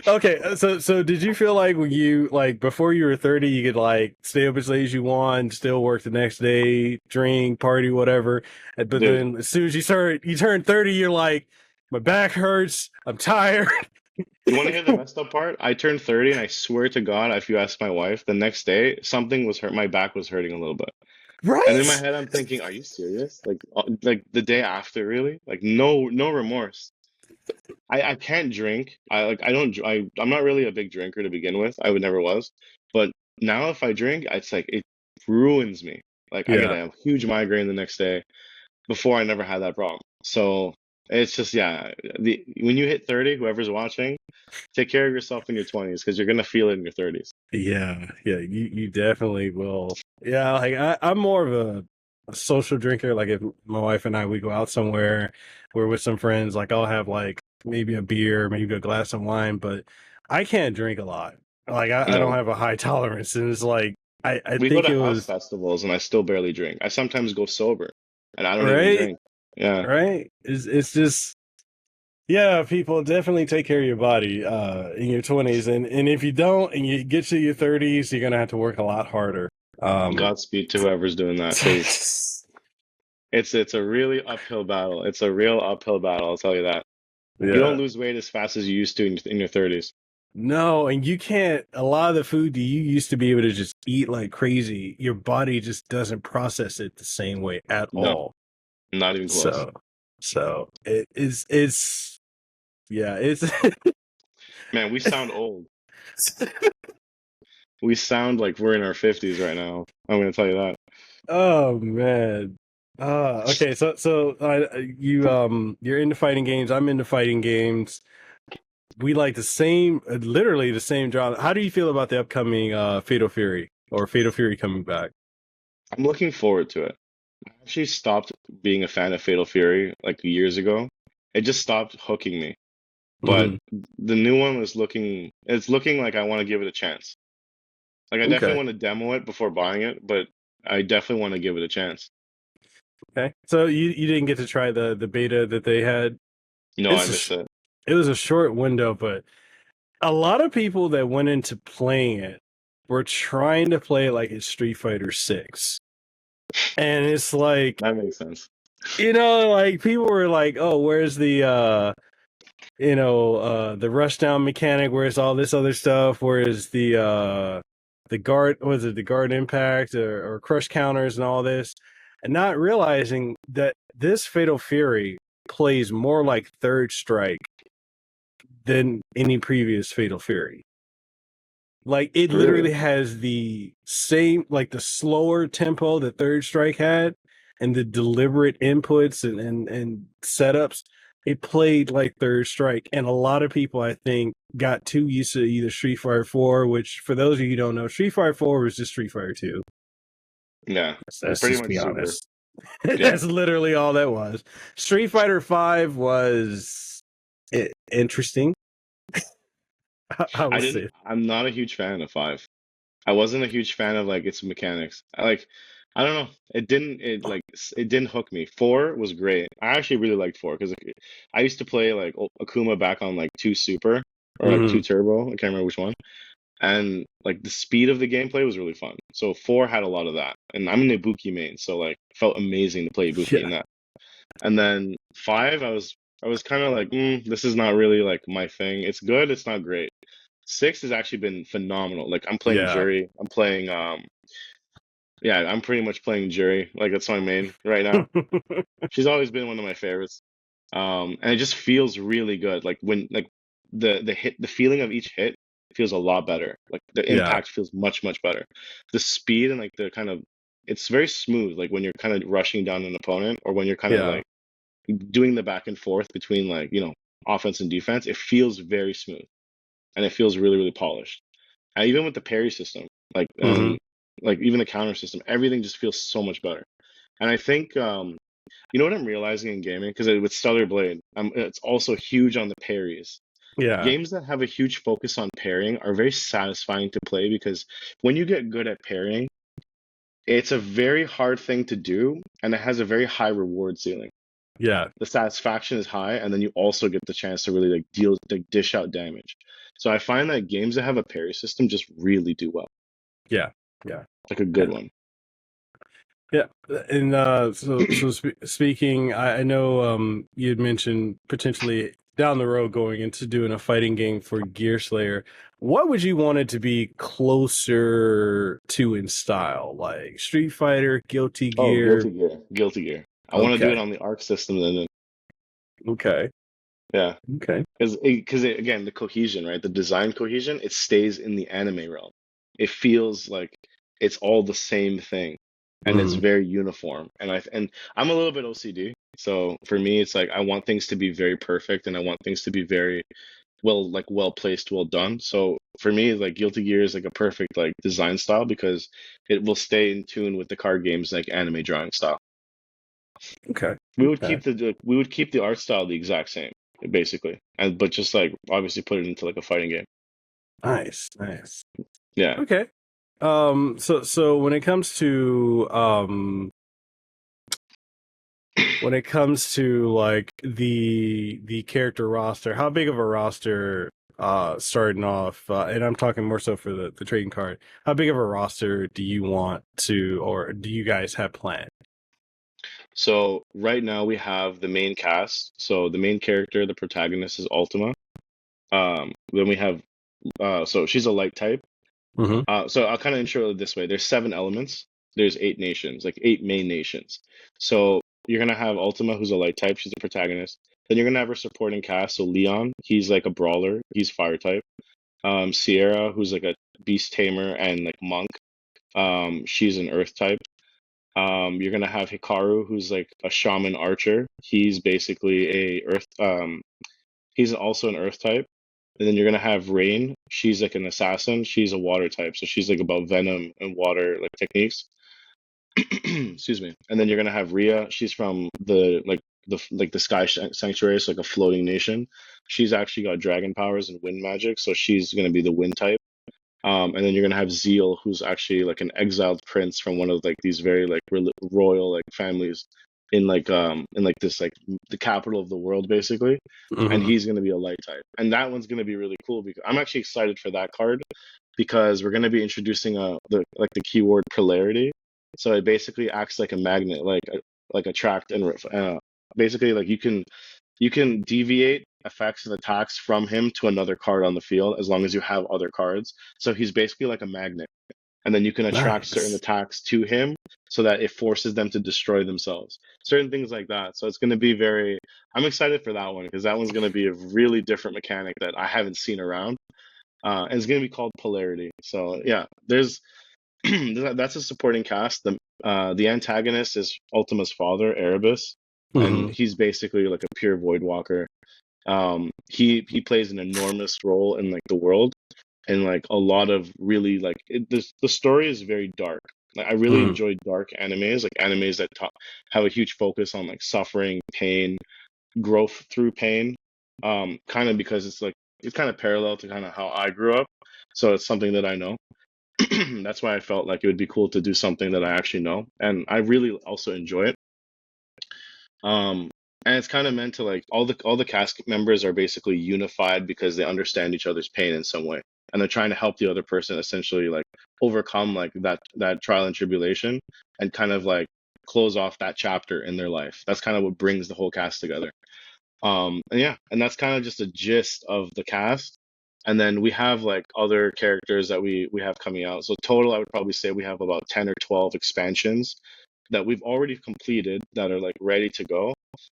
Okay, so did you feel like when you like before you were 30, you could like stay up as late as you want, still work the next day, drink, party, whatever. But Dude, then as soon as you turn 30, you're like, my back hurts, I'm tired. you want to hear the messed up part? I turned 30 and I swear to God, if you ask my wife, the next day something was hurt. My back was hurting a little bit. And in my Right? head, I'm thinking, are you serious? Like the day after, really? Like no remorse. I can't drink. I don't I'm not really a big drinker to begin with. I would never was. But now if I drink, it's like it ruins me. Like I get Yeah. a huge migraine the next day. Before I never had that problem. So It's just yeah. When you hit 30, whoever's watching, take care of yourself in your 20s because you're gonna feel it in your 30s. Yeah, yeah, you definitely will. Yeah, like I'm more of a social drinker. Like if my wife and I we go out somewhere, we're with some friends, like I'll have like maybe a beer, maybe a glass of wine, but I can't drink a lot. Like I don't No, have a high tolerance, and it's like I we go think to it house was festivals and I still barely drink. I sometimes go sober, and I don't even right, drink. Yeah, right. It's just yeah, people definitely take care of your body in your 20s, and if you don't, and you get to your 30s, you're gonna have to work a lot harder. Um, Godspeed to whoever's doing that because it's a really uphill battle. It's a real uphill battle. I'll tell you that. You don't yeah. lose weight as fast as you used to in your 30s. No, and you can't, a lot of the food that you used to be able to just eat like crazy, your body just doesn't process it the same way at No, all. not even close. So, so it's, yeah, it's, Man, we sound old. We sound like we're in our 50s right now. I'm gonna tell you that. oh man. Okay, you're into fighting games. I'm into fighting games. We like the same, literally the same genre. How do you feel about the upcoming Fatal Fury or Fatal Fury coming back? I'm looking forward to it. I actually stopped being a fan of Fatal Fury like years ago. It just stopped hooking me. But Hmm. the new one was it's looking like I want to give it a chance. Like I definitely Okay. want to demo it before buying it, but I definitely want to give it a chance. Okay. So you didn't get to try the beta that they had. No, I It's missed it. it was a short window, but a lot of people that went into playing it were trying to play it like it's Street Fighter 6. And it's like, That makes sense. like people were like, "Oh, where's the rushdown mechanic, where's all this other stuff, where's the guard was it the guard impact or crush counters and all this," and not realizing that this Fatal Fury plays more like Third Strike than any previous Fatal Fury. Like it Really? literally has the same, like the slower tempo that Third Strike had, and the deliberate inputs and setups. It played like Third Strike, and a lot of people, I think, got too used to either Street Fighter 4, which for those of you who don't know, Street Fighter 4 was just Street Fighter 2. Yeah. Let's Pretty just much be super. honest. Yeah. That's literally all that was. Street Fighter 5 was interesting. I will say. I'm not a huge fan of five. I wasn't a huge fan of like its mechanics. I don't know. It didn't hook me. Four was great. I actually really liked four because I used to play like Akuma back on like two Super or like two Hmm. Turbo. I can't remember which one. And like the speed of the gameplay was really fun. So four had a lot of that. And I'm an Ibuki main, so like it felt amazing to play Ibuki in Yeah. that. And then five, I was kind of like, this is not really like my thing. It's good, it's not great. Six has actually been phenomenal. Like I'm playing Yeah. Jury. I'm playing yeah, I'm pretty much playing Jury. Like that's my main right now. She's always been one of my favorites. And it just feels really good. Like when like the feeling of each hit feels a lot better. Like the Yeah. impact feels much better. The speed and like the kind of it's very smooth. Like when you're kind of rushing down an opponent or when you're kind of Yeah. like doing the back and forth between like offense and defense, it feels very smooth and it feels really polished. And even with the parry system, like Hmm. and like even the counter system, everything just feels so much better. And I think you know what I'm realizing in gaming because with Stellar Blade, it's also huge on the parries. Yeah. Games that have a huge focus on parrying are very satisfying to play because when you get good at parrying, it's a very hard thing to do and it has a very high reward ceiling. Yeah. The satisfaction is high, and then you also get the chance to really like dish out damage. So I find that games that have a parry system just really do well, Yeah. Yeah. like a good And one. yeah. And speaking, I know you had mentioned potentially down the road going into doing a fighting game for Gear Slayer. What would you want it to be closer to in style? Like Street Fighter, Guilty Oh, Gear? Guilty Gear. I want to do it Okay. on the Arc system, then Okay. yeah, Okay. because again, the cohesion, right? The design cohesion, it stays in the anime realm. It feels like it's all the same thing. and it's Mm. very uniform. And I'm a little bit OCD, so for me, it's like I want things to be very perfect, and I want things to be very well placed, well done. So for me, like Guilty Gear is like a perfect like design style because it will stay in tune with the card game's like anime drawing style. Okay. We would Okay. keep the art style the exact same, basically, and but just like obviously put it into like a fighting game. Nice. Nice. Yeah. Okay. So when it comes to like the character roster, how big of a roster starting off, and I'm talking more so for the trading card, how big of a roster do you want to, or do you guys have planned? So right now we have the main cast. So the main character, the protagonist, is Ultima. Then we have so she's a light type. Mm-hmm. So I'll kind of intro it this way. There's 7 elements. There's 8 nations, like 8 main nations. So you're gonna have Ultima, who's a light type. She's the protagonist. Then you're gonna have her supporting cast. So Leon, he's like a brawler. He's fire type. Sierra, who's like a beast tamer and like monk. She's an earth type. You're gonna have Hikaru, who's like a shaman archer. He's basically a earth. He's also an earth type. And then you're gonna have Rain. She's like an assassin. She's a water type, so she's like about venom and water like techniques. Excuse me. And then you're gonna have Rhea. She's from the Sky Sanctuary, so like a floating nation. She's actually got dragon powers and wind magic, so she's gonna be the wind type. And then you're gonna have Zeal, who's actually like an exiled prince from one of like these very like royal like families in like this like the capital of the world basically, and Mm-hmm. he's gonna be a light type. And that one's gonna be really cool because I'm actually excited for that card because we're gonna be introducing the keyword polarity. So it basically acts like a magnet, like attract and basically like you can deviate effects and attacks from him to another card on the field as long as you have other cards. So he's basically like a magnet. And then you can attract certain Nice. attacks to him so that it forces them to destroy themselves. Certain things like that. So it's going to be very, I'm excited for that one because that one's going to be a really different mechanic that I haven't seen around. And it's going to be called Polarity. So yeah, there's that's a supporting cast. The antagonist is Ultima's father, Erebus, and Mm-hmm. he's basically like a pure void walker. He plays an enormous role in like the world, and like a lot of really like the story is very dark. Like I really Mm-hmm. enjoy dark animes, like animes that have a huge focus on like suffering, pain, growth through pain. Kind of because it's kind of parallel to kind of how I grew up, so it's something that I know. That's why I felt like it would be cool to do something that I actually know, and I really also enjoy it. Um, and it's kind of meant to like all the cast members are basically unified because they understand each other's pain in some way, and they're trying to help the other person essentially like overcome like that trial and tribulation, and kind of like close off that chapter in their life. That's kind of what brings the whole cast together. And yeah, and that's kind of just a gist of the cast. And then we have like other characters that we have coming out. So total, I would probably say we have about 10 or 12 expansions that we've already completed that are like ready to go.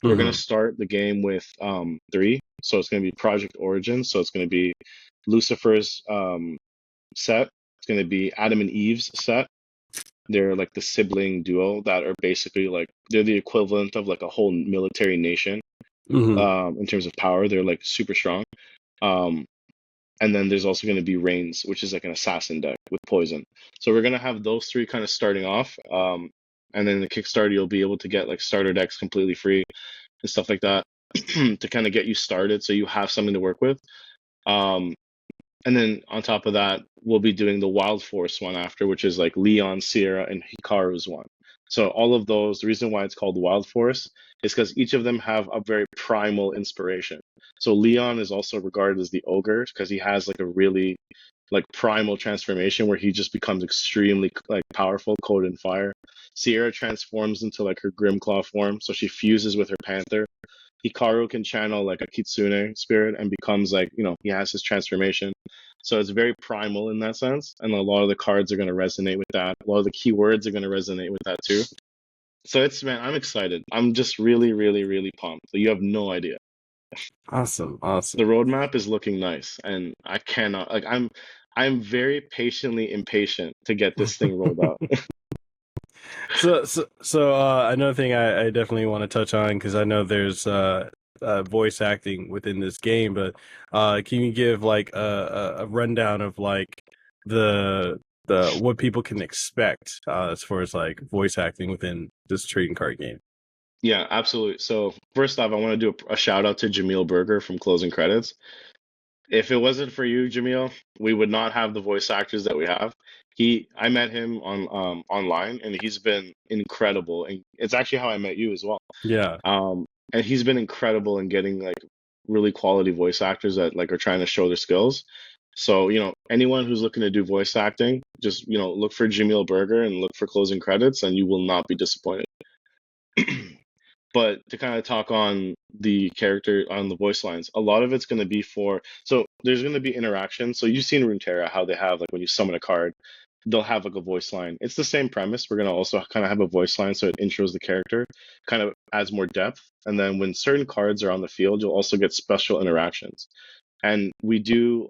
We're gonna Mm-hmm. start the game with 3. So it's gonna be Project Origin. So it's gonna be Lucifer's set. It's gonna be Adam and Eve's set. They're like the sibling duo that are basically like they're the equivalent of like a whole military nation Mm-hmm. in terms of power. They're like super strong. Um, and then there's also going to be Reigns, which is like an assassin deck with poison. So we're going to have those 3 kind of starting off. And then the Kickstarter, you'll be able to get like starter decks completely free and stuff like that to kind of get you started so you have something to work with. Um, and then on top of that, we'll be doing the Wild Force one after, which is like Leon, Sierra, and Hikaru's one. So all of those, the reason why it's called Wild Force is because each of them have a very primal inspiration. So Leon is also regarded as the ogre because he has like a really like primal transformation where he just becomes extremely like powerful, coated in fire. Sierra transforms into like her Grimclaw form, so she fuses with her panther. Hikaru can channel like a kitsune spirit and becomes like, he has his transformation. So it's very primal in that sense. And a lot of the cards are going to resonate with that. A lot of the keywords are going to resonate with that too. So man, I'm excited. I'm just really, really, really pumped. You have no idea. Awesome. The Awesome. roadmap is looking nice, and I cannot like I'm very patiently impatient to get this thing rolled out. Another thing I definitely want to touch on because I know there's voice acting within this game, but can you give like a rundown of like the what people can expect as far as like voice acting within this trading card game? Yeah, absolutely. So first off, I want to do a shout out to Jameel Berger from Closing Credits. If it wasn't for you, Jameel, we would not have the voice actors that we have. I met him on online, and he's been incredible. And it's actually how I met you as well. Yeah. Um, and he's been incredible in getting like really quality voice actors that like are trying to show their skills. So, anyone who's looking to do voice acting, just, look for Jameel Berger and look for Closing Credits, and you will not be disappointed. But to kind of talk on the character on the voice lines, a lot of it's going to be so there's going to be interaction. So you've seen Runeterra, how they have like when you summon a card, they'll have like a voice line. It's the same premise. We're going to also kind of have a voice line so it intros the character, kind of adds more depth. And then when certain cards are on the field, you'll also get special interactions. And we do,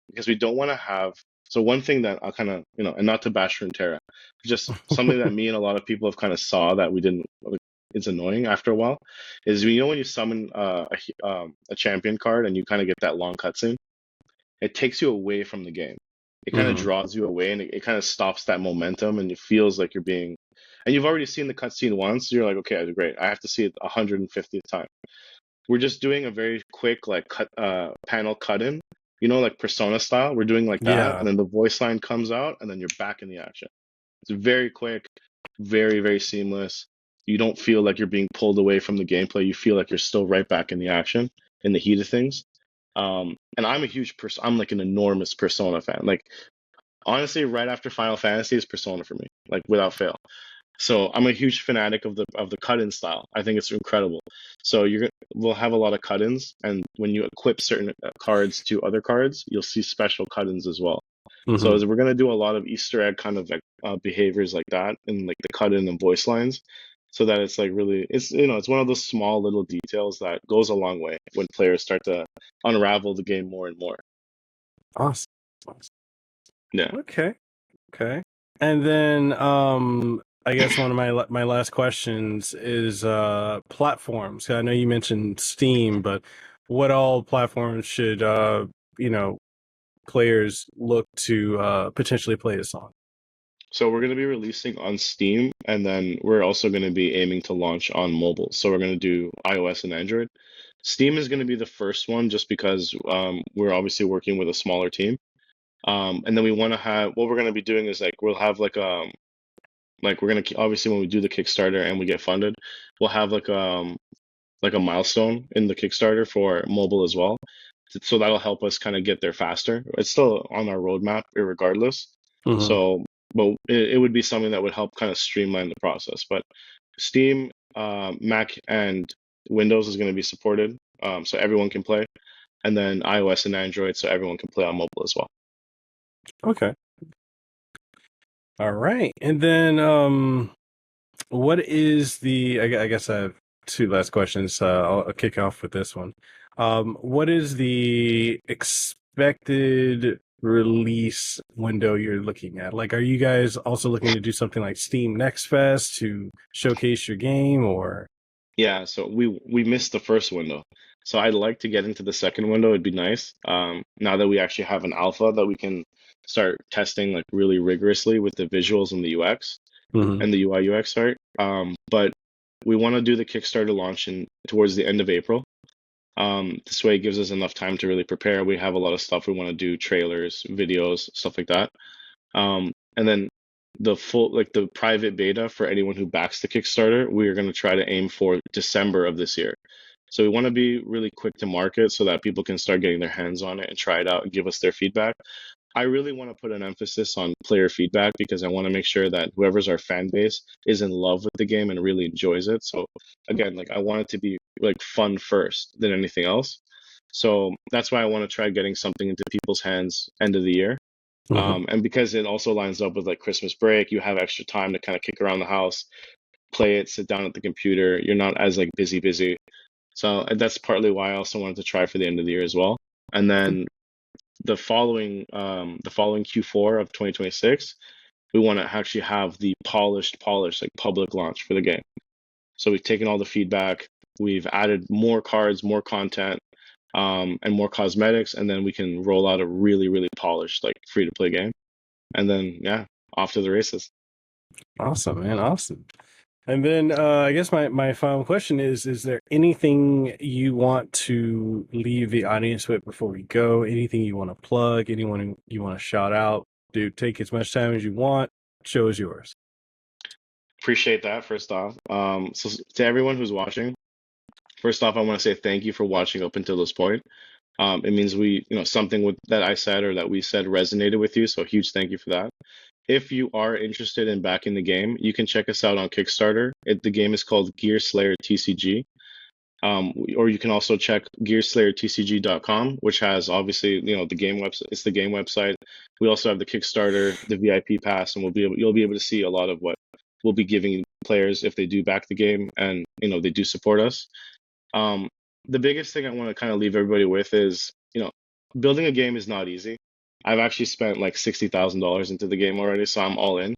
because we don't want to have, so one thing that I'll kind of, and not to bash Runeterra, just something that me and a lot of people have kind of saw that we didn't, it's annoying after a while, is when you summon a champion card and you kind of get that long cutscene, it takes you away from the game. It kind of Hmm. draws you away and it kind of stops that momentum and it feels like you're being, and you've already seen the cutscene once, so you're like, okay, great, I have to see it 150th time. We're just doing a very quick like panel cut in, like Persona style. We're doing like that, Yeah. and then the voice line comes out, and then you're back in the action. It's very quick, very, very seamless. You don't feel like you're being pulled away from the gameplay. You feel like you're still right back in the action, in the heat of things. And I'm a huge person. I'm like an enormous Persona fan. Like honestly, right after Final Fantasy is Persona for me, like without fail. So I'm a huge fanatic of the cut-in style. I think it's incredible. So we'll have a lot of cut-ins, and when you equip certain cards to other cards, you'll see special cut-ins as well. So Hmm. we're gonna do a lot of Easter egg kind of like behaviors like that in like the cut-in and voice lines, so that it's like really it's one of those small little details that goes a long way when players start to unravel the game more and more. Awesome. Yeah. Okay. Okay. And then I guess one of my last questions is platforms. I know you mentioned Steam, but what all platforms should you know players look to potentially play this on? So we're going to be releasing on Steam, and then we're also going to be aiming to launch on mobile. So we're going to do iOS and Android. Steam is going to be the first one, just because we're obviously working with a smaller team. And then we want to have what we're going to be doing is like we'll have like we're going to obviously when we do the Kickstarter and we get funded, we'll have like a milestone in the Kickstarter for mobile as well. So that'll help us kind of get there faster. It's still on our roadmap, regardless. Hmm. So, but it would be something that would help kind of streamline the process. But Steam, Mac, and Windows is going to be supported, so everyone can play, and then iOS and Android, so everyone can play on mobile as well. Okay. All right. And then what is I guess I have two last questions. I'll kick off with this one. What is the expected release window you're looking at? Like, are you guys also looking to do something like Steam Next Fest to showcase your game, or? Yeah, so we missed the first window. So I'd like to get into the second window. It'd be nice. Now that we actually have an alpha that we can start testing like really rigorously with the visuals and the UX Hmm. and the UI UX, sorry. But we want to do the Kickstarter launch in towards the end of April. This way it gives us enough time to really prepare. We have a lot of stuff we want to do, trailers, videos, stuff like that. And then the private beta for anyone who backs the Kickstarter, we are going to try to aim for December of this year. So we want to be really quick to market so that people can start getting their hands on it and try it out and give us their feedback. I really want to put an emphasis on player feedback because I want to make sure that whoever's our fan base is in love with the game and really enjoys it. So again, like I want it to be like fun first than anything else. So that's why I want to try getting something into people's hands end of the year. Hmm. And because it also lines up with like Christmas break, you have extra time to kind of kick around the house, play it, sit down at the computer. You're not as like busy. So that's partly why I also wanted to try for the end of the year as well. And then the following Q4 of 2026, we want to actually have the polished like public launch for the game. So we've taken all the feedback, we've added more cards, more content, and more cosmetics, and then we can roll out a really, really polished like free to play game. And then yeah, off to the races. Awesome, man. Awesome. And then I guess my final question is there anything you want to leave the audience with before we go? Anything you want to plug? Anyone you want to shout out? Dude, take as much time as you want. Show is yours. Appreciate that, first off. So to everyone who's watching, first off, I want to say thank you for watching up until this point. It means something that I said or that we said resonated with you. So huge thank you for that. If you are interested in backing the game, you can check us out on Kickstarter. The game is called Gear Slayer TCG. Or you can also check gearslayertcg.com, which has obviously, the game website. It's the game website. We also have the Kickstarter, the VIP pass, and you'll be able to see a lot of what we'll be giving players if they do back the game and they do support us. The biggest thing I want to kind of leave everybody with is, building a game is not easy. I've actually spent like $60,000 into the game already, so I'm all in.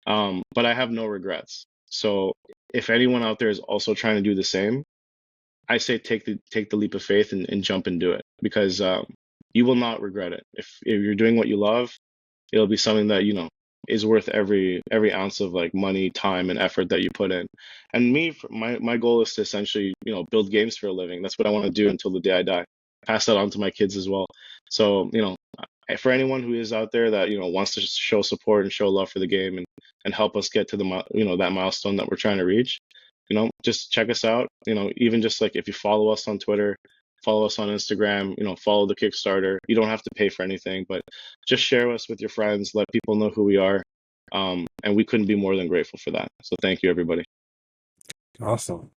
But I have no regrets. So if anyone out there is also trying to do the same, I say take the leap of faith and jump and do it, because you will not regret it. If you're doing what you love, it'll be something that is worth every ounce of like money, time, and effort that you put in. And my goal is to essentially build games for a living. That's what I want to do until the day I die. Pass that on to my kids as well. So for anyone who is out there that wants to show support and show love for the game and help us get to the that milestone that we're trying to reach, just check us out. Even just like if you follow us on Twitter, follow us on Instagram, follow the Kickstarter. You don't have to pay for anything, but just share us with your friends, let people know who we are. And we couldn't be more than grateful for that. So thank you, everybody. Awesome.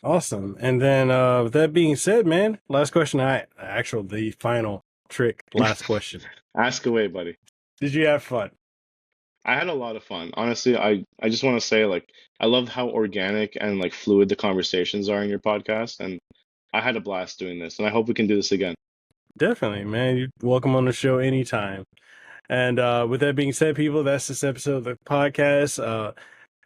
And then with that being said, man, last question. The final trick, last question. Ask away, buddy. Did you have fun? I had a lot of fun. Honestly, I just want to say, like, I love how organic and like fluid the conversations are in your podcast, and I had a blast doing this, and I hope we can do this again. Definitely, man. You're welcome on the show anytime. And with that being said, people, that's this episode of the podcast.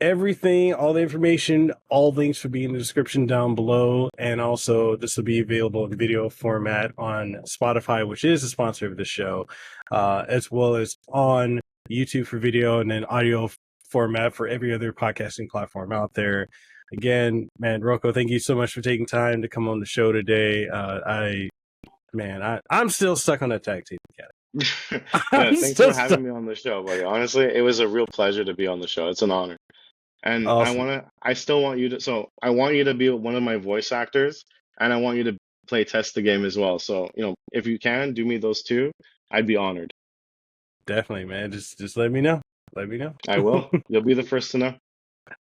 Everything, all the information, all links will be in the description down below. And also, this will be available in video format on Spotify, which is a sponsor of the show, as well as on YouTube for video, and then audio format for every other podcasting platform out there. Again, man, Rocco, thank you so much for taking time to come on the show today. I'm still stuck on that tag team mechanic. Thanks for having me on the show, buddy. Honestly, it was a real pleasure to be on the show. It's an honor. And awesome. I want you to be one of my voice actors, and I want you to play test the game as well. So, if you can do me those two, I'd be honored. Definitely, man. Just let me know. I will. You'll be the first to know.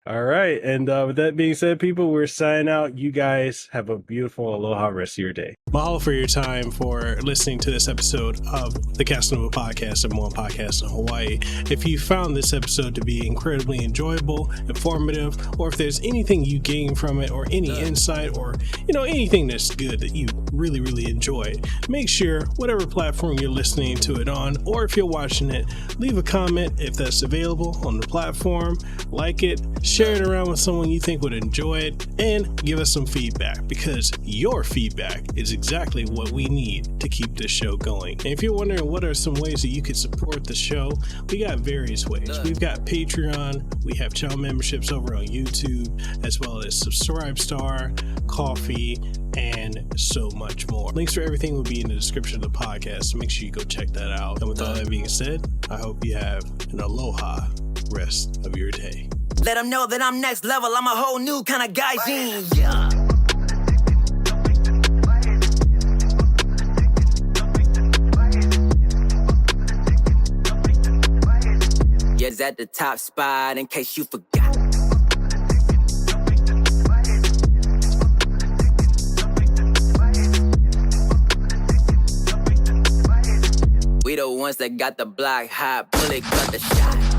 All right. And with that being said, people, we're signing out. You guys have a beautiful aloha rest of your day. Mahalo for your time for listening to this episode of the Kasanova podcast, number one podcast in Hawaii. If you found this episode to be incredibly enjoyable, informative, or if there's anything you gain from it, or any insight, or anything that's good that you really, really enjoyed, make sure whatever platform you're listening to it on, or if you're watching it, leave a comment if that's available on the platform, like it, share it around with someone you think would enjoy it, and give us some feedback, because your feedback is exactly what we need to keep this show going. And if you're wondering what are some ways that you could support the show, we got various ways. We've got Patreon, we have channel memberships over on YouTube, as well as Subscribestar, Coffee, and so much more. Links for everything will be in the description of the podcast, so make sure you go check that out. And with all that being said, I hope you have an aloha rest of your day. Let them know that I'm next level. I'm a whole new kind of guy. Yeah. Yes, at the top spot, in case you forgot. We the ones that got the block hot, bullet got the shot.